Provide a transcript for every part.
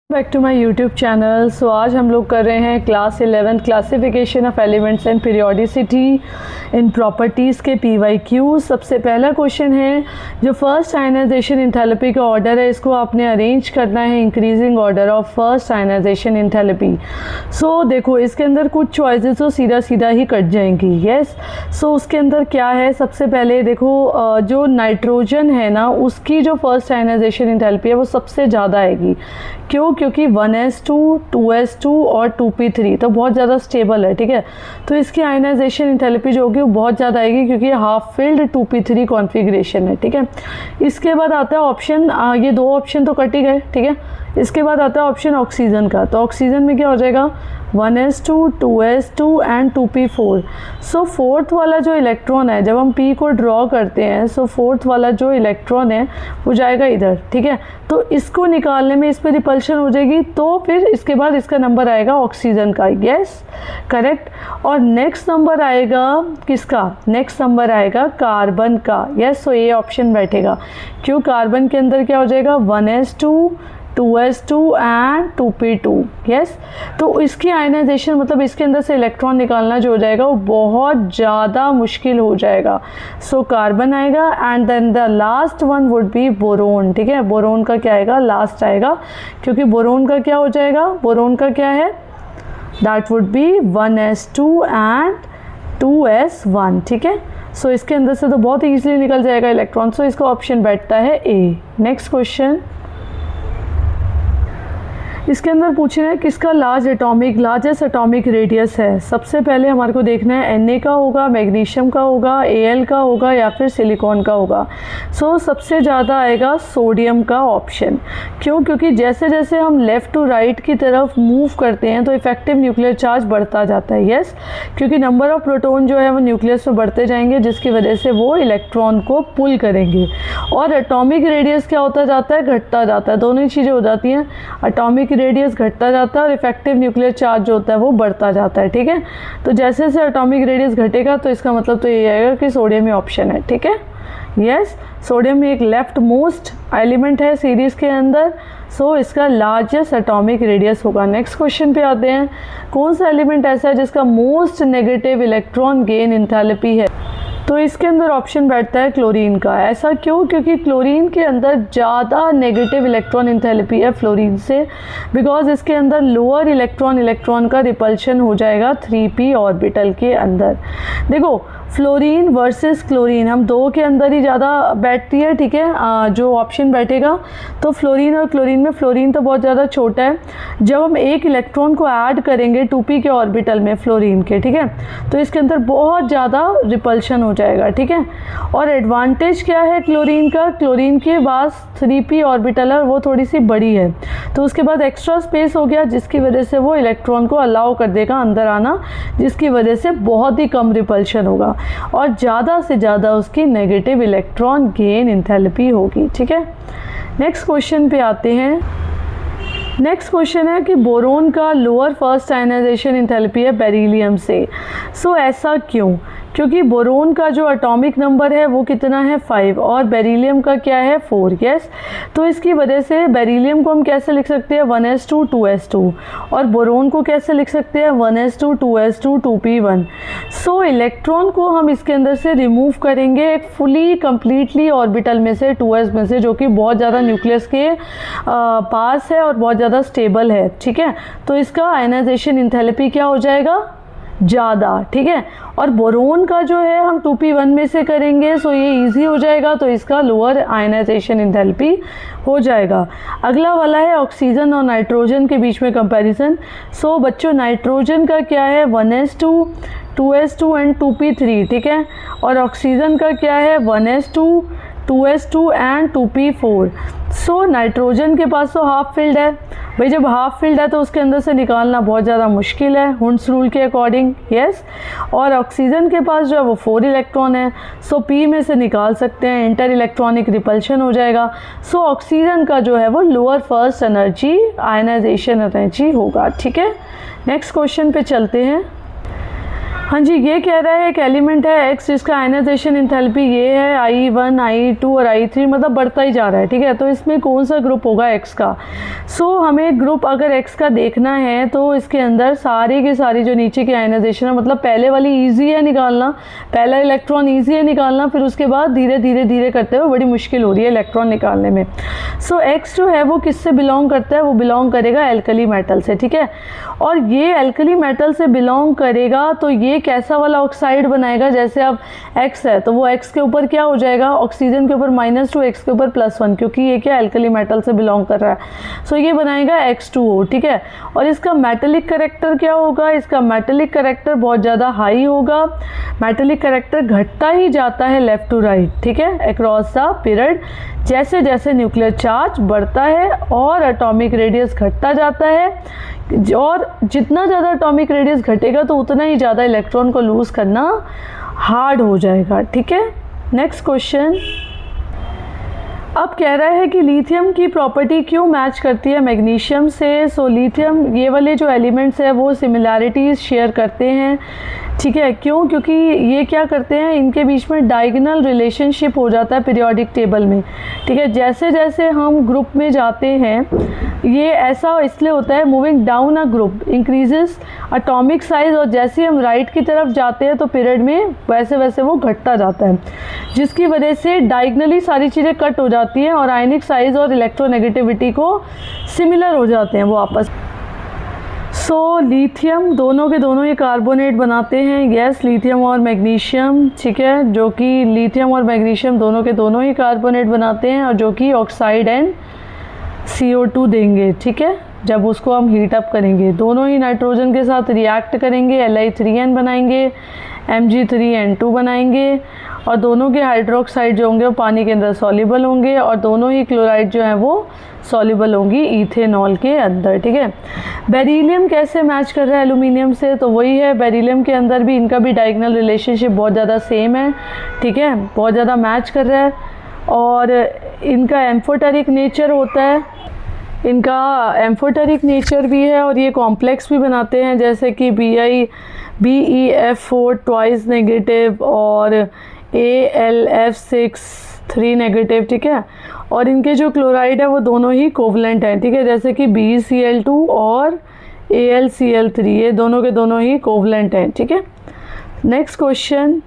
Back to my YouTube channel. So आज हम लोग कर रहे हैं class 11 classification of elements and periodicity in properties के PYQ। सबसे पहला क्वेश्चन है, जो फर्स्ट आयनाइजेशन इंथैल्पी का ऑर्डर है इसको आपने अरेंज करना है increasing order of first ionization enthalpy. So देखो इसके अंदर कुछ चॉइसेस तो सीधा सीधा ही कट जाएंगी। येस, सो उसके अंदर क्या है, सबसे पहले देखो जो नाइट्रोजन है ना उसकी जो फर्स्ट आयनाइजेशन इंथैल्पी है वो सबसे ज़्यादा आएगी। क्यों? क्योंकि 1s2, 2s2 और 2p3 तो बहुत ज़्यादा स्टेबल है। ठीक है, तो इसकी आयनाइजेशन इंथैल्पी जो होगी वो बहुत ज़्यादा आएगी क्योंकि ये हाफ फिल्ड 2p3 कॉन्फ़िगरेशन है। ठीक है, इसके बाद आता है ऑप्शन, ये दो ऑप्शन तो कट ही गए। ठीक है, इसके बाद आता है ऑप्शन ऑक्सीजन का। तो ऑक्सीजन में क्या हो जाएगा, 1s2, 2s2 and 2p4। So fourth वाला जो इलेक्ट्रॉन है, जब हम p को ड्रॉ करते हैं सो फोर्थ वाला जो इलेक्ट्रॉन है वो जाएगा इधर। ठीक है, तो इसको निकालने में इस पर रिपल्शन हो जाएगी, तो फिर इसके बाद इसका नंबर आएगा ऑक्सीजन का। Yes, correct. और नेक्स्ट नंबर आएगा किसका, नेक्स्ट नंबर आएगा कार्बन का। यस, सो ये ऑप्शन बैठेगा। क्यों? कार्बन के अंदर क्या हो जाएगा, 1s2, 2s2 and 2p2। Yes, तो इसकी आयनाइजेशन मतलब इसके अंदर से इलेक्ट्रॉन निकालना जो हो जाएगा वो बहुत ज़्यादा मुश्किल हो जाएगा। सो कार्बन आएगा and then the last one would be boron. ठीक है, बोरोन का क्या आएगा, लास्ट आएगा, क्योंकि बोरोन का क्या हो जाएगा, बोरोन का क्या है, that would be 1s2 and 2s1। ठीक है, सो इसके अंदर से तो बहुत ईजिली निकल जाएगा इलेक्ट्रॉन। सो इसका ऑप्शन बैठता है ए। नेक्स्ट क्वेश्चन, इसके अंदर पूछ रहे हैं किसका लार्जेस्ट एटॉमिक रेडियस है। सबसे पहले हमारे को देखना है Na का होगा, मैग्नीशियम का होगा, Al का होगा या फिर सिलिकॉन का होगा। सो सबसे ज़्यादा आएगा सोडियम का ऑप्शन। क्यों? क्योंकि जैसे जैसे हम लेफ़्ट टू राइट की तरफ मूव करते हैं तो इफेक्टिव न्यूक्लियर चार्ज बढ़ता जाता है। यस, क्योंकि नंबर ऑफ प्रोटॉन जो है वो न्यूक्लियस में बढ़ते जाएंगे जिसकी वजह से वो इलेक्ट्रॉन को पुल करेंगे। और एटॉमिक रेडियस क्या होता जाता है, घटता जाता है। दोनों ही चीज़ें हो जाती हैं, एटॉमिक रेडियस घटता जाता है और इफेक्टिव न्यूक्लियर चार्ज जो होता है वो बढ़ता जाता है। ठीक है, तो जैसे जैसे एटॉमिक रेडियस घटेगा तो इसका मतलब तो ये आएगा कि सोडियम ही ऑप्शन है। ठीक है, यस, सोडियम एक लेफ्ट मोस्ट एलिमेंट है सीरीज के अंदर। सो इसका लार्जेस्ट एटॉमिक रेडियस होगा। नेक्स्ट क्वेश्चन पे आते हैं, कौन सा एलिमेंट ऐसा है जिसका most negative electron gain enthalpy है। तो इसके अंदर ऑप्शन बैठता है क्लोरीन का। ऐसा क्यों? क्योंकि क्लोरीन के अंदर ज़्यादा नेगेटिव इलेक्ट्रॉन इंथैल्पी है फ्लोरीन से, बिकॉज इसके अंदर लोअर इलेक्ट्रॉन का रिपल्शन हो जाएगा 3p ऑर्बिटल के अंदर। देखो फ्लोरीन वर्सेस क्लोरीन हम दो के अंदर ही ज़्यादा बैठती है। ठीक है, जो ऑप्शन बैठेगा तो फ्लोरीन और क्लोरीन में, फ्लोरीन तो बहुत ज़्यादा छोटा है, जब हम एक इलेक्ट्रॉन को ऐड करेंगे 2p के ऑर्बिटल में फ्लोरीन के, ठीक है, तो इसके अंदर बहुत ज़्यादा रिपल्शन हो जाएगा। ठीक है, और एडवांटेज क्या है क्लोरीन का, क्लोरीन के पास 3p ऑर्बिटल है, वो थोड़ी सी बड़ी है, तो उसके बाद एक्स्ट्रा स्पेस हो गया जिसकी वजह से वो इलेक्ट्रॉन को अलाउ कर देगा अंदर आना, जिसकी वजह से बहुत ही कम रिपल्शन होगा और ज़्यादा से ज़्यादा उसकी नेगेटिव इलेक्ट्रॉन गेन इंथैल्पी होगी। ठीक है, नेक्स्ट क्वेश्चन पे आते हैं। नेक्स्ट क्वेश्चन है कि बोरोन का लोअर फर्स्ट आयनाइजेशन इंथैल्पी है बेरिलियम से। सो ऐसा क्यों? क्योंकि बोरोन का जो एटॉमिक नंबर है वो कितना है, 5, और बेरिलियम का क्या है, 4। यस, तो इसकी वजह से बेरिलियम को हम कैसे लिख सकते हैं, 1s2, 2s2, और बोरोन को कैसे लिख सकते हैं, 1s2, 2s2, 2p1। सो इलेक्ट्रॉन को हम इसके अंदर से रिमूव करेंगे एक फुली कम्प्लीटली ऑर्बिटल में से, 2s में से, जो कि बहुत ज़्यादा न्यूक्लियस के पास है और बहुत ज़्यादा स्टेबल है। ठीक है, तो इसका आयनाइजेशन इंथैल्पी क्या हो जाएगा, ज़्यादा। ठीक है, और बोरोन का जो है हम 2p1 में से करेंगे, सो ये इजी हो जाएगा, तो इसका लोअर आयनाइजेशन इंथैल्पी हो जाएगा। अगला वाला है ऑक्सीजन और नाइट्रोजन के बीच में कंपैरिजन। सो बच्चों नाइट्रोजन का क्या है, 1s2, 2s2 एंड 2p3। ठीक है, और ऑक्सीजन का क्या है, 1s2, 2s2 and 2p4। So nitrogen के पास तो हाफ फिल्ड है भाई, जब हाफ फिल्ड है तो उसके अंदर से निकालना बहुत ज़्यादा मुश्किल है हुंड्स रूल के अकॉर्डिंग। यस, और ऑक्सीजन के पास जो है वो 4 इलेक्ट्रॉन है, सो p में से निकाल सकते हैं, इंटर इलेक्ट्रॉनिक रिपल्शन हो जाएगा। सो ऑक्सीजन का जो है वो lower first energy ionisation energy होगा। ठीक है, नेक्स्ट क्वेश्चन पे चलते हैं। हाँ जी, ये कह रहा है एक एलिमेंट है X जिसका आयनाइजेशन एंथैल्पी ये है I1, I2 और I3, मतलब बढ़ता ही जा रहा है, ठीक है। तो इसमें कौन सा ग्रुप होगा X का? हमें ग्रुप अगर X का देखना है तो इसके अंदर सारी की सारी जो नीचे की आयनाइजेशन है, मतलब पहले वाली ईजी है निकालना, पहला इलेक्ट्रॉन ईजी है निकालना, फिर उसके बाद धीरे धीरे धीरे करते हुए बड़ी मुश्किल हो रही है इलेक्ट्रॉन निकालने में। X जो है वो किससे बिलोंग करता है? वो बिलोंग करेगा एल्कली मेटल से, ठीक है। और ये एल्कली मेटल से बिलोंग करेगा तो ये कैसा वाला ऑक्साइड बनाएगा? जैसे अब X है तो वो X के ऊपर क्या हो जाएगा? ऑक्सीजन के ऊपर -2, X के ऊपर +1, क्योंकि ये क्या एल्कली मेटल से बिलोंग कर रहा है। ये बनाएगा X2O, ठीक है। और इसका मेटेलिक कैरेक्टर क्या होगा? इसका मेटेलिक कैरेक्टर बहुत ज़्यादा हाई होगा। मेटेलिक कैरेक्टर घटता ही जाता है लेफ़्ट टू राइट, ठीक है, अक्रॉस द पीरियड। जैसे जैसे न्यूक्लियर चार्ज बढ़ता है और एटॉमिक रेडियस घटता जाता है, और जितना ज़्यादा एटॉमिक रेडियस घटेगा तो उतना ही ज़्यादा इलेक्ट्रॉन को लूज़ करना हार्ड हो जाएगा, ठीक है। नेक्स्ट क्वेश्चन, अब कह रहा है कि लिथियम की प्रॉपर्टी क्यों मैच करती है मैग्नीशियम से? लिथियम, ये वाले जो एलिमेंट्स है वो सिमिलैरिटीज़ शेयर करते हैं, ठीक है। क्यों? क्योंकि ये क्या करते हैं, इनके बीच में डायगोनल रिलेशनशिप हो जाता है पीरियोडिक टेबल में, ठीक है। जैसे जैसे हम ग्रुप में जाते हैं, ये ऐसा इसलिए होता है, moving down a group increases atomic size, और जैसे हम राइट की तरफ जाते हैं तो पीरियड में वैसे वैसे वो घटता जाता है, जिसकी वजह से डायगनली सारी चीज़ें कट हो जाती हैं और आयनिक साइज और इलेक्ट्रोनेगेटिविटी को सिमिलर हो जाते हैं वो आपस। लिथियम दोनों के दोनों ये कार्बोनेट बनाते हैं, यस, लिथियम और मैग्नीशियम, ठीक है, जो कि लिथियम और मैग्नीशियम दोनों के दोनों ही कार्बोनेट बनाते हैं, और जो कि ऑक्साइड एंड CO2 देंगे, ठीक है, जब उसको हम हीट अप करेंगे। दोनों ही नाइट्रोजन के साथ रिएक्ट करेंगे, Li3n बनाएंगे, Mg3n2 बनाएंगे, और दोनों के हाइड्रोक्साइड जो होंगे वो पानी के अंदर सॉल्युबल होंगे, और दोनों ही क्लोराइड जो है वो सॉल्युबल होंगी इथेनॉल के अंदर, ठीक है। बेरिलियम कैसे मैच कर रहा है एल्यूमिनियम से? तो वही है, बेरिलियम के अंदर भी इनका भी डायगोनल रिलेशनशिप बहुत ज़्यादा सेम है, ठीक है, बहुत ज़्यादा मैच कर रहा है, और इनका एम्फोटेरिक नेचर होता है, इनका एम्फोटेरिक नेचर भी है, और ये कॉम्प्लेक्स भी बनाते हैं, जैसे कि BeF4 ट्वाइस नेगेटिव और AlF6 3 नेगेटिव, ठीक है। और इनके जो क्लोराइड है वो दोनों ही कोवलेंट हैं, ठीक है, जैसे कि BeCl2 और AlCl3, ये दोनों के दोनों ही कोवलेंट हैं, ठीक है। नेक्स्ट क्वेश्चन,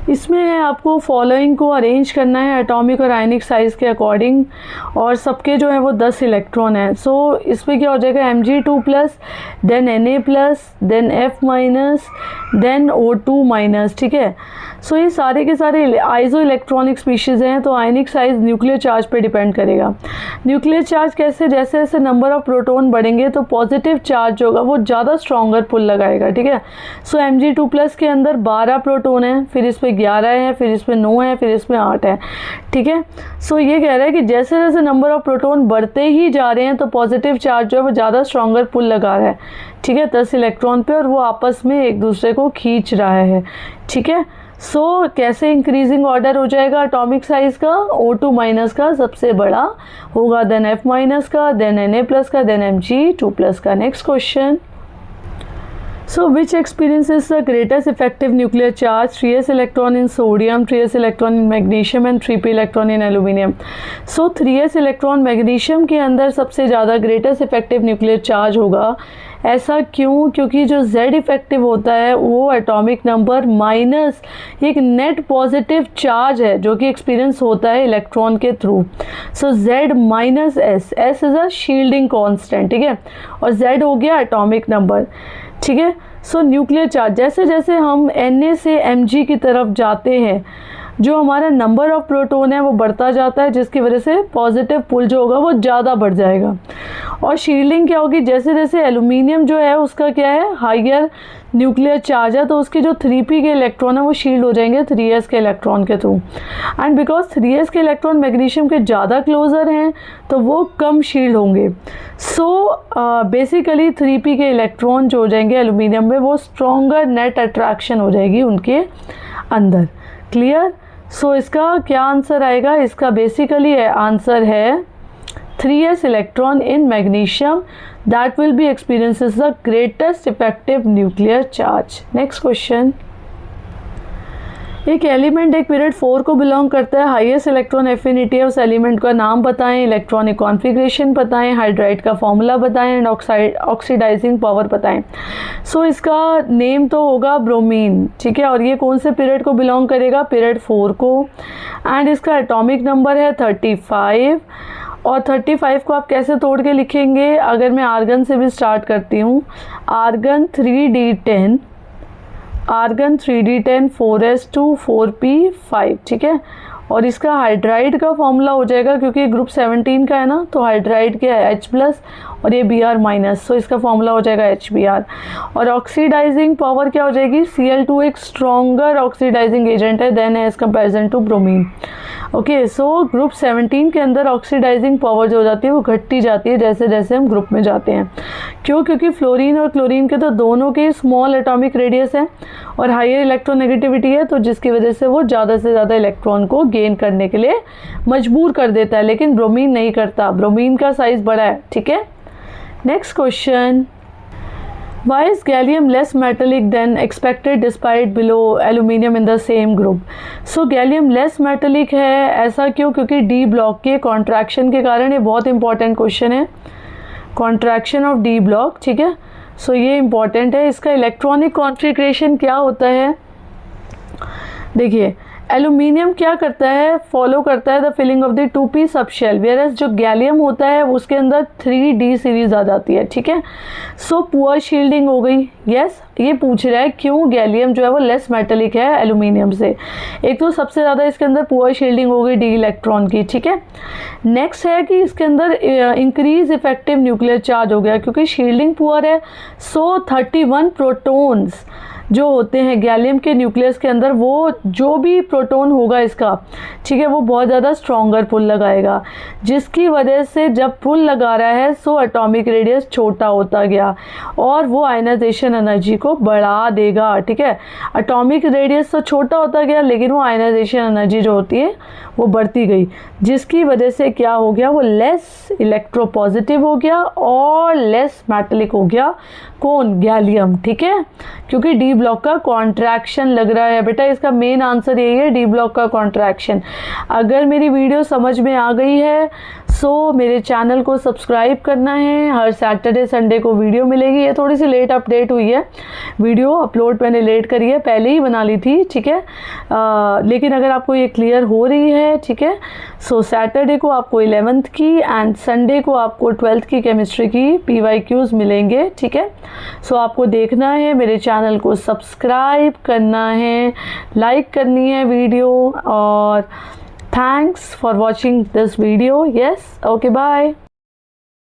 इसमें है आपको फॉलोइंग को अरेंज करना है एटॉमिक और आयनिक साइज़ के अकॉर्डिंग, और सबके जो है वो 10 इलेक्ट्रॉन हैं। इसमें क्या हो जाएगा, Mg2+, then Na+, then F-, then O2-, ठीक है। ये सारे के सारे आइसो इलेक्ट्रॉनिक स्पीशीज़ हैं, तो आयनिक साइज़ न्यूक्लियर चार्ज पे डिपेंड करेगा। न्यूक्लियर चार्ज कैसे? जैसे जैसे नंबर ऑफ प्रोटॉन बढ़ेंगे तो पॉजिटिव चार्ज होगा वो ज़्यादा स्ट्रॉन्गर पुल लगाएगा, ठीक है। Mg2+ के अंदर 12 प्रोटॉन हैं, फिर इस पर 11 है, फिर इसमें 9 है, फिर इसमें 8 है, ठीक है। ये कह रहा है कि जैसे जैसे नंबर ऑफ प्रोटॉन बढ़ते ही जा रहे हैं तो पॉजिटिव चार्ज जो है वो ज़्यादा स्ट्रॉन्गर पुल लगा रहा है, ठीक है, 10 इलेक्ट्रॉन पे, और वो आपस में एक दूसरे को खींच रहा है, ठीक है। कैसे इंक्रीजिंग ऑर्डर हो जाएगा एटॉमिक साइज़ का? O2- का सबसे बड़ा होगा, देन F- का, देन Na+ का, देन Mg2+ का। Next question, which experiences the greatest effective nuclear charge? 3s electron in sodium, 3s electron in magnesium and 3p electron in aluminium. 3s electron magnesium के अंदर सबसे ज़्यादा greatest effective nuclear charge होगा। ऐसा क्यों? क्योंकि जो Z इफेक्टिव होता है वो एटॉमिक नंबर माइनस एक नेट पॉजिटिव चार्ज है जो कि एक्सपीरियंस होता है इलेक्ट्रॉन के through. Z-S, S is a shielding constant, ठीक है, और Z हो गया एटॉमिक नंबर, ठीक है। न्यूक्लियर चार्ज, जैसे जैसे हम Na से Mg की तरफ जाते हैं, जो हमारा नंबर ऑफ प्रोटॉन है वो बढ़ता जाता है, जिसकी वजह से पॉजिटिव पुल जो होगा वो ज़्यादा बढ़ जाएगा। और शील्डिंग क्या होगी? जैसे जैसे एल्यूमिनियम जो है उसका क्या है, हाइयर न्यूक्लियर चार्ज है, तो उसके जो 3p के इलेक्ट्रॉन है वो शील्ड हो जाएंगे 3s के इलेक्ट्रॉन के थ्रू। एंड बिकॉज 3s के इलेक्ट्रॉन मैग्नीशियम के ज़्यादा क्लोजर हैं तो वो कम शील्ड होंगे। बेसिकली 3p के इलेक्ट्रॉन जो हो जाएंगे एल्यूमिनियम में वो स्ट्रॉन्गर नेट अट्रैक्शन हो जाएगी उनके अंदर। क्लियर? इसका क्या आंसर आएगा? इसका बेसिकली आंसर है 3s electron in magnesium, that will be experiences the greatest effective nuclear charge. Next question. एक एलिमेंट एक पीरियड 4 को बिलोंग करता है, हाईएस्ट इलेक्ट्रॉन एफिनिटी है, उस एलिमेंट का नाम बताएं, इलेक्ट्रॉनिक कॉन्फ़िगरेशन बताएं, हाइड्राइड का फॉर्मूला बताएं एंड ऑक्सीडाइजिंग पावर बताएं. सो इसका नेम तो होगा ब्रोमीन, ठीक है, और ये कौन से पीरियड को बिलोंग करेगा, पीरियड 4 को, एंड इसका एटॉमिक नंबर है 35. और 35 को आप कैसे तोड़ के लिखेंगे, अगर मैं आर्गन से भी स्टार्ट करती हूँ, argon 3d10, argon 3d10 4s2 4p5, ठीक है, और इसका हाइड्राइड का फॉर्मूला हो जाएगा, क्योंकि ग्रुप 17 का है ना, तो हाइड्राइड क्या है H+ और ये Br-, सो इसका फॉर्मूला हो जाएगा HBr. और ऑक्सीडाइजिंग पावर क्या हो जाएगी, Cl2 एक स्ट्रॉन्गर ऑक्सीडाइजिंग एजेंट है than as comparison to bromine. Okay, so group 17 के अंदर ऑक्सीडाइजिंग पावर जो हो जाती है वो घटती जाती है जैसे जैसे हम ग्रुप में जाते हैं. क्यों, क्योंकि फ्लोरीन और क्लोरीन के तो दोनों के स्मॉल एटॉमिक रेडियस है और हायर इलेक्ट्रोनेगेटिविटी है, तो जिसकी वजह से वो ज़्यादा से ज़्यादा इलेक्ट्रॉन को गेन करने के लिए मजबूर कर देता है, लेकिन ब्रोमीन नहीं करता, ब्रोमीन का साइज़ बड़ा है, ठीक है. Next question. Why is gallium less metallic than expected despite below aluminium in the same group? So gallium less metallic है, ऐसा क्यों, क्योंकि D ब्लॉक के कॉन्ट्रैक्शन के कारण. ये बहुत इंपॉर्टेंट क्वेश्चन है, कॉन्ट्रैक्शन ऑफ D ब्लॉक, ठीक है, सो ये इंपॉर्टेंट है. इसका इलेक्ट्रॉनिक कॉन्फ़िगरेशन क्या होता है, देखिए एल्यूमिनियम क्या करता है, फॉलो करता है the filling of the 2p sub shell, whereas जो गैलियम होता है उसके अंदर 3d सीरीज आ जाती है, ठीक है. सो पुअर शील्डिंग हो गई. यस, ये पूछ रहा है क्यों गैलियम जो है वो लेस मेटेलिक है एल्यूमिनियम से. एक तो सबसे ज़्यादा इसके अंदर पुअर शील्डिंग हो गई d इलेक्ट्रॉन की, ठीक है. नेक्स्ट है कि इसके अंदर इंक्रीज इफेक्टिव न्यूक्लियर चार्ज हो गया, क्योंकि शील्डिंग पुअर है. सो 31 प्रोटॉन्स जो होते हैं गैलियम के न्यूक्लियस के अंदर, वो जो भी प्रोटॉन होगा इसका, ठीक है, वो बहुत ज़्यादा स्ट्रॉन्गर पुल लगाएगा, जिसकी वजह से जब पुल लगा रहा है सो एटॉमिक रेडियस छोटा होता गया और वो आयनाइजेशन एनर्जी को बढ़ा देगा, ठीक है. एटॉमिक रेडियस तो छोटा होता गया लेकिन वो आयनाइजेशन एनर्जी जो होती है वो बढ़ती गई, जिसकी वजह से क्या हो गया, वो लेस इलेक्ट्रोपॉजिटिव हो गया और लेस मेटेलिक हो गया. कौन, गैलियम, ठीक है, क्योंकि डी ब्लॉक का कॉन्ट्रैक्शन लग रहा है. बेटा इसका मेन आंसर यही है, डी ब्लॉक का कॉन्ट्रैक्शन. अगर मेरी वीडियो समझ में आ गई है सो मेरे चैनल को सब्सक्राइब करना है. हर सैटरडे संडे को वीडियो मिलेगी. ये थोड़ी सी लेट अपडेट हुई है, वीडियो अपलोड मैंने लेट करी है, पहले ही बना ली थी, ठीक है, लेकिन अगर आपको ये क्लियर हो रही है, ठीक है, सो सैटरडे को आपको 11th की एंड संडे को आपको 12th की केमिस्ट्री की PYQs मिलेंगे, ठीक है. सो आपको देखना है, मेरे चैनल को सब्सक्राइब करना है, लाइक करनी है वीडियो, और thanks for watching this video. Yes, okay, bye.